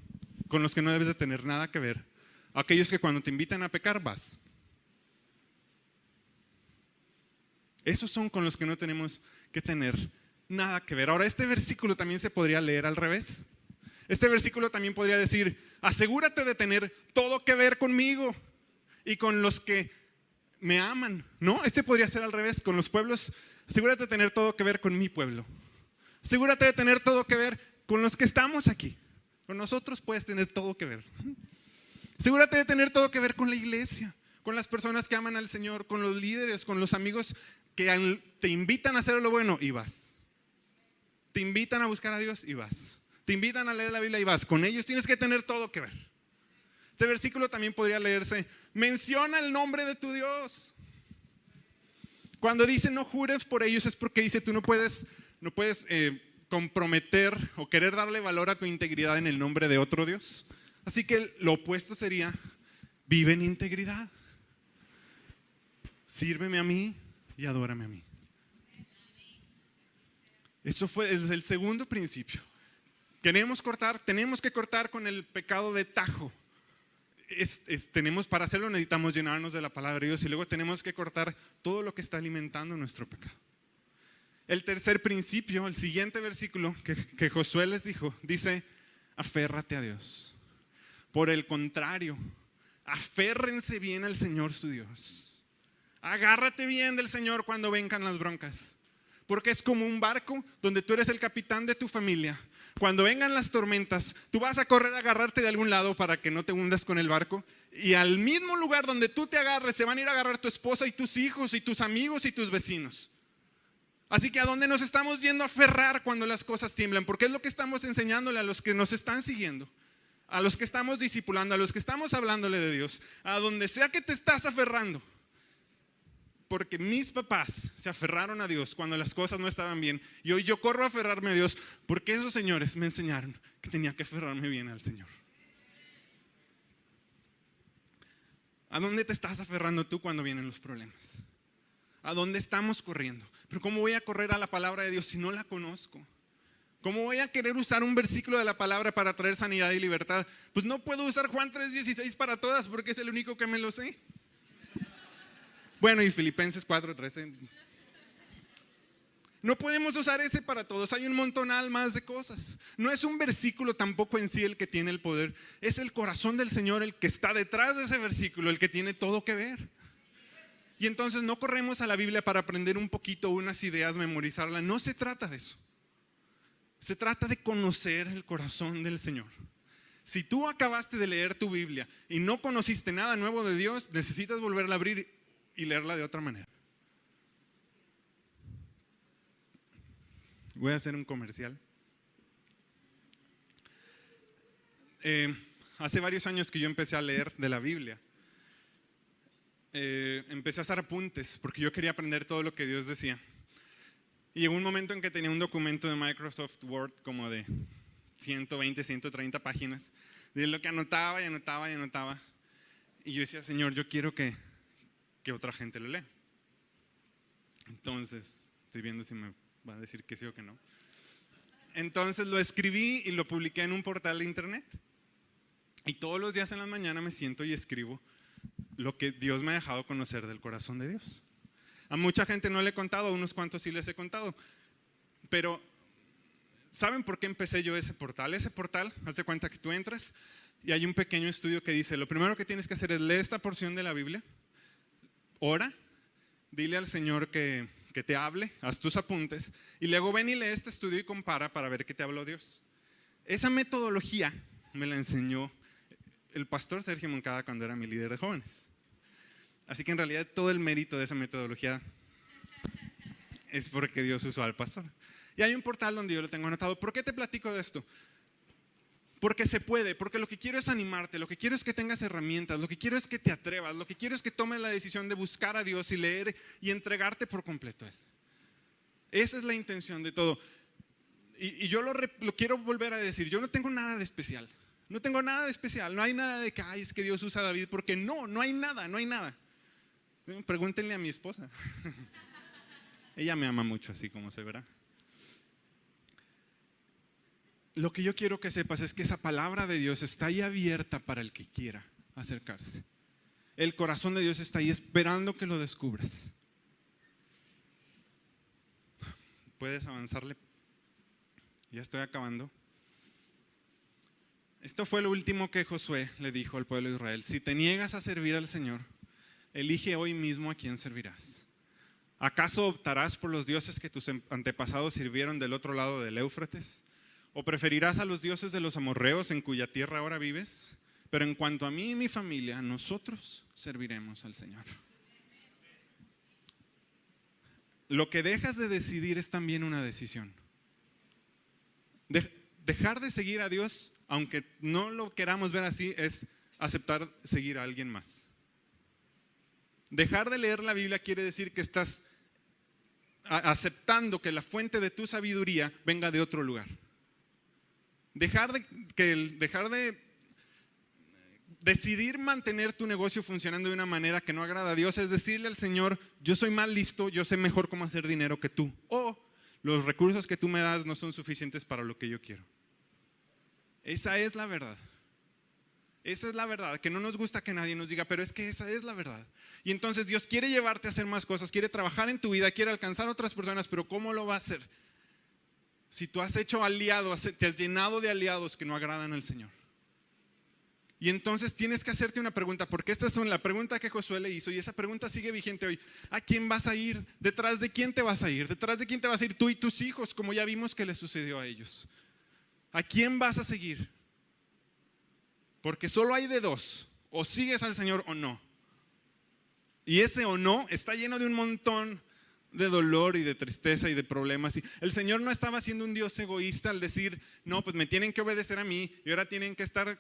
con los que no debes de tener nada que ver. Aquellos que cuando te invitan a pecar vas. Esos son con los que no tenemos que tener nada que ver. Ahora, este versículo también se podría leer al revés. Este versículo también podría decir, asegúrate de tener todo que ver conmigo y con los que me aman, ¿no? Este podría ser al revés, con los pueblos, asegúrate de tener todo que ver con mi pueblo. Asegúrate de tener todo que ver con los que estamos aquí. Con nosotros puedes tener todo que ver. Asegúrate de tener todo que ver con la iglesia, con las personas que aman al Señor, con los líderes, con los amigos que te invitan a hacer lo bueno y vas. Te invitan a buscar a Dios y vas. Te invitan a leer la Biblia y vas. Con ellos tienes que tener todo que ver. Este versículo también podría leerse, menciona el nombre de tu Dios. Cuando dice no jures por ellos es porque dice tú no puedes comprometer o querer darle valor a tu integridad en el nombre de otro Dios. Así que lo opuesto sería, vive en integridad. Sírveme a mí y adórame a mí. Eso fue el segundo principio. Tenemos que cortar con el pecado de tajo. Para hacerlo necesitamos llenarnos de la palabra de Dios y luego tenemos que cortar todo lo que está alimentando nuestro pecado. El tercer principio, el siguiente versículo que Josué les dijo, dice, aférrate a Dios. Por el contrario, aférrense bien al Señor su Dios. Agárrate bien del Señor cuando vengan las broncas. Porque es como un barco donde tú eres el capitán de tu familia. Cuando vengan las tormentas, tú vas a correr a agarrarte de algún lado para que no te hundas con el barco. Y al mismo lugar donde tú te agarres, se van a ir a agarrar tu esposa y tus hijos y tus amigos y tus vecinos. Así que ¿a dónde nos estamos yendo a aferrar cuando las cosas tiemblan? Porque es lo que estamos enseñándole a los que nos están siguiendo, a los que estamos discipulando, a los que estamos hablándole de Dios, a donde sea que te estás aferrando. Porque mis papás se aferraron a Dios cuando las cosas no estaban bien. Y hoy yo corro a aferrarme a Dios porque esos señores me enseñaron que tenía que aferrarme bien al Señor. ¿A dónde te estás aferrando tú cuando vienen los problemas? ¿A dónde estamos corriendo? Pero ¿cómo voy a correr a la palabra de Dios si no la conozco? ¿Cómo voy a querer usar un versículo de la palabra para traer sanidad y libertad? Pues no puedo usar Juan 3:16 para todas porque es el único que me lo sé. Bueno, y Filipenses 4:13. No podemos usar ese para todos, hay un montonal más de cosas. No es un versículo tampoco en sí el que tiene el poder, es el corazón del Señor el que está detrás de ese versículo, el que tiene todo que ver. Y entonces no corremos a la Biblia para aprender un poquito unas ideas, memorizarla, no se trata de eso. Se trata de conocer el corazón del Señor. Si tú acabaste de leer tu Biblia y no conociste nada nuevo de Dios, necesitas volverla a abrir y leerla de otra manera. Voy a hacer un comercial. Hace varios años que yo empecé a leer de la Biblia. Empecé a hacer apuntes porque yo quería aprender todo lo que Dios decía. Y llegó un momento en que tenía un documento de Microsoft Word como de 120, 130 páginas, de lo que anotaba y anotaba y anotaba. Y yo decía, Señor, yo quiero que otra gente lo lea. Entonces, estoy viendo si me va a decir que sí o que no. Entonces lo escribí y lo publiqué en un portal de internet. Y todos los días en la mañana me siento y escribo lo que Dios me ha dejado conocer del corazón de Dios. A mucha gente no le he contado, a unos cuantos sí les he contado. Pero, ¿saben por qué empecé yo ese portal? Ese portal, haz de cuenta que tú entras y hay un pequeño estudio que dice, lo primero que tienes que hacer es leer esta porción de la Biblia, ora, dile al Señor que te hable, haz tus apuntes y luego ven y lee este estudio y compara para ver qué te habló Dios. Esa metodología me la enseñó el pastor Sergio Moncada cuando era mi líder de jóvenes. Así que en realidad todo el mérito de esa metodología es porque Dios usó al pastor. Y hay un portal donde yo lo tengo anotado. ¿Por qué te platico de esto? Porque se puede, porque lo que quiero es animarte, lo que quiero es que tengas herramientas, lo que quiero es que te atrevas, lo que quiero es que tomes la decisión de buscar a Dios y leer y entregarte por completo a Él. Esa es la intención de todo. Y yo lo quiero volver a decir, yo no tengo nada de especial. No tengo nada de especial, no hay nada de que, ay, es que Dios usa a David, porque no hay nada, no hay nada. Pregúntenle a mi esposa. Ella me ama mucho así como se verá. Lo que yo quiero que sepas es que esa palabra de Dios está ahí abierta para el que quiera acercarse. El corazón de Dios está ahí esperando que lo descubras. ¿Puedes avanzarle? Ya estoy acabando. Esto fue lo último que Josué le dijo al pueblo de Israel. Si te niegas a servir al Señor, elige hoy mismo a quién servirás. ¿Acaso optarás por los dioses que tus antepasados sirvieron del otro lado del Éufrates? ¿O preferirás a los dioses de los amorreos en cuya tierra ahora vives? Pero en cuanto a mí y mi familia, nosotros serviremos al Señor. Lo que dejas de decidir es también una decisión. Dejar de seguir a Dios, aunque no lo queramos ver así, es aceptar seguir a alguien más. Dejar de leer la Biblia quiere decir que estás aceptando que la fuente de tu sabiduría venga de otro lugar. Dejar de decidir mantener tu negocio funcionando de una manera que no agrada a Dios es decirle al Señor, yo soy más listo, yo sé mejor cómo hacer dinero que tú. O los recursos que tú me das no son suficientes para lo que yo quiero. Esa es la verdad. Esa es la verdad, que no nos gusta que nadie nos diga, pero es que esa es la verdad. Y entonces Dios quiere llevarte a hacer más cosas, quiere trabajar en tu vida, quiere alcanzar a otras personas, pero ¿cómo lo va a hacer? si tú has hecho aliados, te has llenado de aliados que no agradan al Señor. Y entonces tienes que hacerte una pregunta, porque esta es la pregunta que Josué le hizo y esa pregunta sigue vigente hoy. ¿A quién vas a ir? ¿Detrás de quién te vas a ir? ¿Detrás de quién te vas a ir tú y tus hijos, como ya vimos que le sucedió a ellos? ¿A quién vas a seguir? Porque solo hay de dos, o sigues al Señor o no. Y ese o no está lleno de un montón de dolor y de tristeza y de problemas. Y el Señor no estaba siendo un Dios egoísta al decir, no, pues me tienen que obedecer a mí y ahora tienen que estar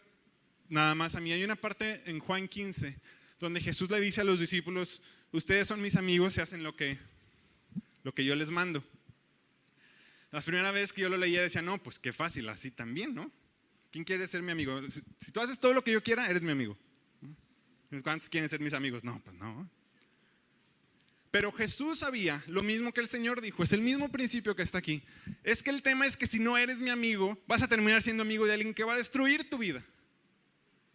nada más a mí. Hay una parte en Juan 15 donde Jesús le dice a los discípulos, ustedes son mis amigos y hacen lo que yo les mando. La primera vez que yo lo leía decía, no, pues qué fácil, así también, ¿no? ¿Quién quiere ser mi amigo? Si tú haces todo lo que yo quiera, eres mi amigo. ¿Cuántos quieren ser mis amigos? No, pues no. Pero Jesús sabía lo mismo que el Señor dijo, es el mismo principio que está aquí. Es que el tema es que si no eres mi amigo, vas a terminar siendo amigo de alguien que va a destruir tu vida.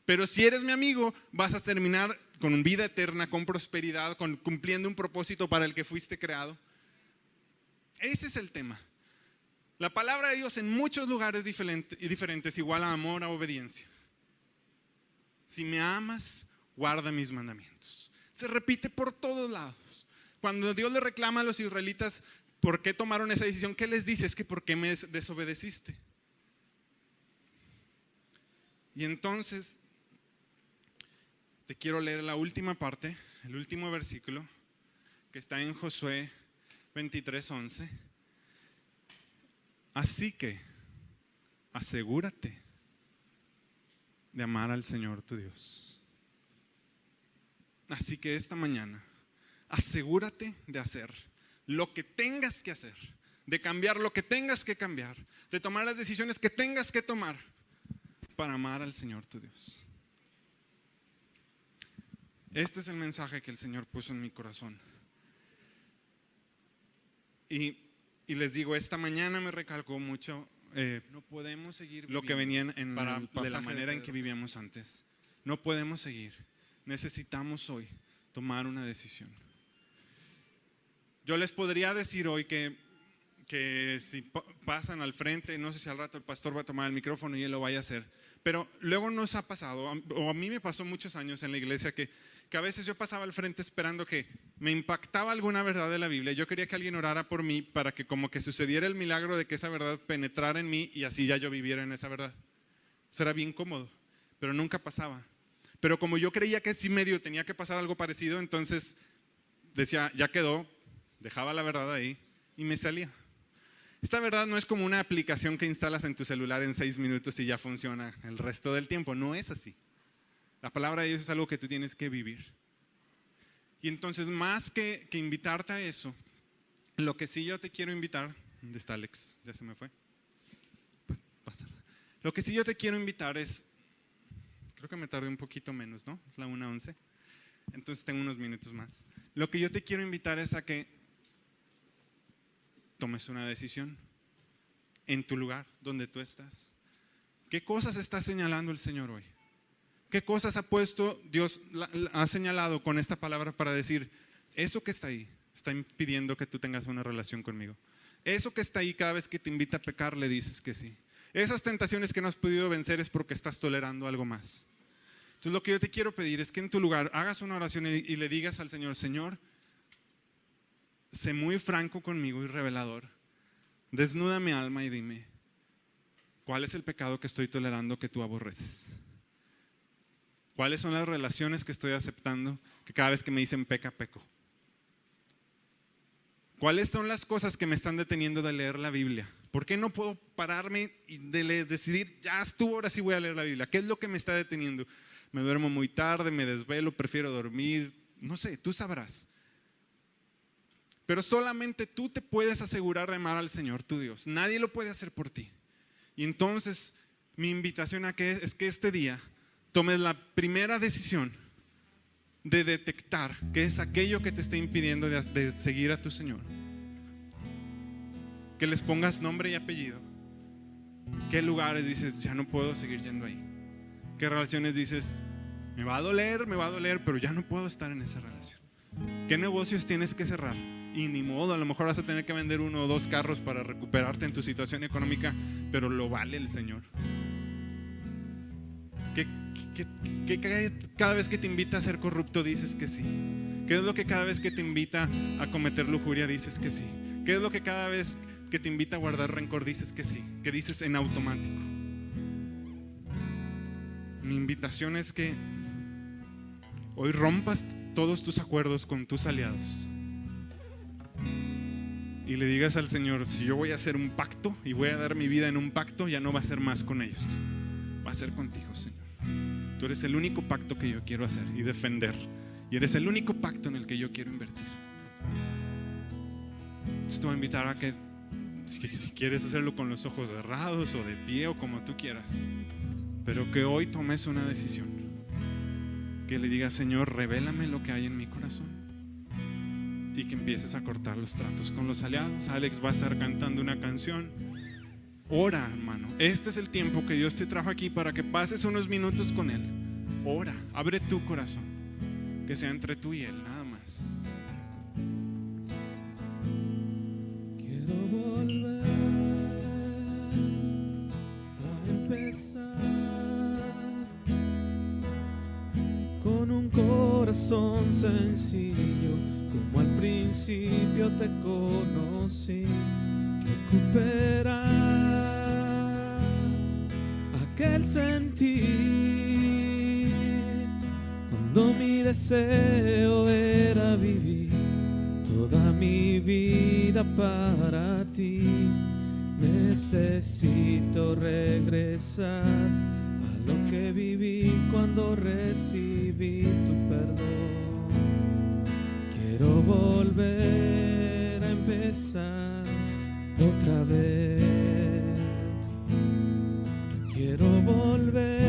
Pero si eres mi amigo, vas a terminar con vida eterna, con prosperidad, cumpliendo un propósito para el que fuiste creado. Ese es el tema. La palabra de Dios en muchos lugares diferentes igual a amor, a obediencia. Si me amas, guarda mis mandamientos. Se repite por todos lados. Cuando Dios le reclama a los israelitas por qué tomaron esa decisión, ¿qué les dice? Es que ¿por qué me desobedeciste? Y entonces te quiero leer la última parte, el último versículo que está en Josué 23:11. Así que asegúrate de amar al Señor tu Dios. Así que esta mañana asegúrate de hacer lo que tengas que hacer, de cambiar lo que tengas que cambiar, de tomar las decisiones que tengas que tomar para amar al Señor tu Dios. Este es el mensaje que el Señor puso en mi corazón. Y les digo, esta mañana me recalcó mucho no podemos seguir lo que venía de la manera en que vivíamos antes. No podemos seguir. Necesitamos hoy tomar una decisión. Yo les podría decir hoy que si pasan al frente, no sé si al rato el pastor va a tomar el micrófono y él lo vaya a hacer, pero luego nos ha pasado, o a mí me pasó muchos años en la iglesia que a veces yo pasaba al frente esperando que me impactaba alguna verdad de la Biblia. Yo quería que alguien orara por mí para que como que sucediera el milagro de que esa verdad penetrara en mí y así ya yo viviera en esa verdad. Será bien cómodo, pero nunca pasaba. Pero como yo creía que sí medio tenía que pasar algo parecido, entonces decía, ya quedó, dejaba la verdad ahí y me salía. Esta verdad no es como una aplicación que instalas en tu celular en 6 minutos y ya funciona el resto del tiempo. No es así. La palabra de Dios es algo que tú tienes que vivir. Y entonces, más que invitarte a eso, lo que sí yo te quiero invitar, ¿dónde está Alex? Ya se me fue. Pues pasa. Lo que sí yo te quiero invitar es, creo que me tardé un poquito menos, ¿no? La 1:11. Entonces tengo unos minutos más. Lo que yo te quiero invitar es a que tomes una decisión en tu lugar, donde tú estás. ¿Qué cosas está señalando el Señor hoy? ¿Qué cosas ha puesto Dios, ha señalado con esta palabra para decir, eso que está ahí está impidiendo que tú tengas una relación conmigo? Eso que está ahí cada vez que te invita a pecar le dices que sí. Esas tentaciones que no has podido vencer es porque estás tolerando algo más. Entonces lo que yo te quiero pedir es que en tu lugar hagas una oración y le digas al Señor, Señor, sé muy franco conmigo y revelador. Desnuda mi alma y dime, ¿cuál es el pecado que estoy tolerando que tú aborreces? ¿Cuáles son las relaciones que estoy aceptando que cada vez que me dicen peca, peco? ¿Cuáles son las cosas que me están deteniendo de leer la Biblia? ¿Por qué no puedo pararme y decidir, ya estuvo, ahora sí voy a leer la Biblia? ¿Qué es lo que me está deteniendo? Me duermo muy tarde, me desvelo, prefiero dormir, no sé, tú sabrás. Pero solamente tú te puedes asegurar de amar al Señor, tu Dios. Nadie lo puede hacer por ti. Y entonces mi invitación es que este día tomes la primera decisión de detectar qué es aquello que te está impidiendo de seguir a tu Señor. Que les pongas nombre y apellido. ¿Qué lugares dices, ya no puedo seguir yendo ahí? ¿Qué relaciones dices, me va a doler, pero ya no puedo estar en esa relación? ¿Qué negocios tienes que cerrar? y ni modo, a lo mejor vas a tener que vender 1 o 2 carros para recuperarte en tu situación económica, pero lo vale el Señor. Que cada vez que te invita a ser corrupto dices que sí? ¿Qué es lo que cada vez que te invita a cometer lujuria dices que sí? ¿Qué es lo que cada vez que te invita a guardar rencor dices que sí? Que dices en automático. Mi invitación es que hoy rompas todos tus acuerdos con tus aliados y le digas al Señor: si yo voy a hacer un pacto y voy a dar mi vida en un pacto, ya no va a ser más con ellos, va a ser contigo, Señor. Tú eres el único pacto que yo quiero hacer y defender, y eres el único pacto en el que yo quiero invertir. Entonces te voy a invitar a que si quieres hacerlo con los ojos cerrados o de pie o como tú quieras, pero que hoy tomes una decisión, que le digas: Señor, revélame lo que hay en mi corazón, y que empieces a cortar los tratos con los aliados. Alex va a estar cantando una canción. Ora, hermano. Este es el tiempo que Dios te trajo aquí para que pases unos minutos con Él. Ora, abre tu corazón, que sea entre tú y Él, nada más. Quiero volver a empezar con un corazón sencillo, como al principio te conocí. Recuperar aquel sentir cuando mi deseo era vivir toda mi vida para ti. Necesito regresar a lo que viví cuando recibí tu perdón. Quiero volver a empezar otra vez. Quiero volver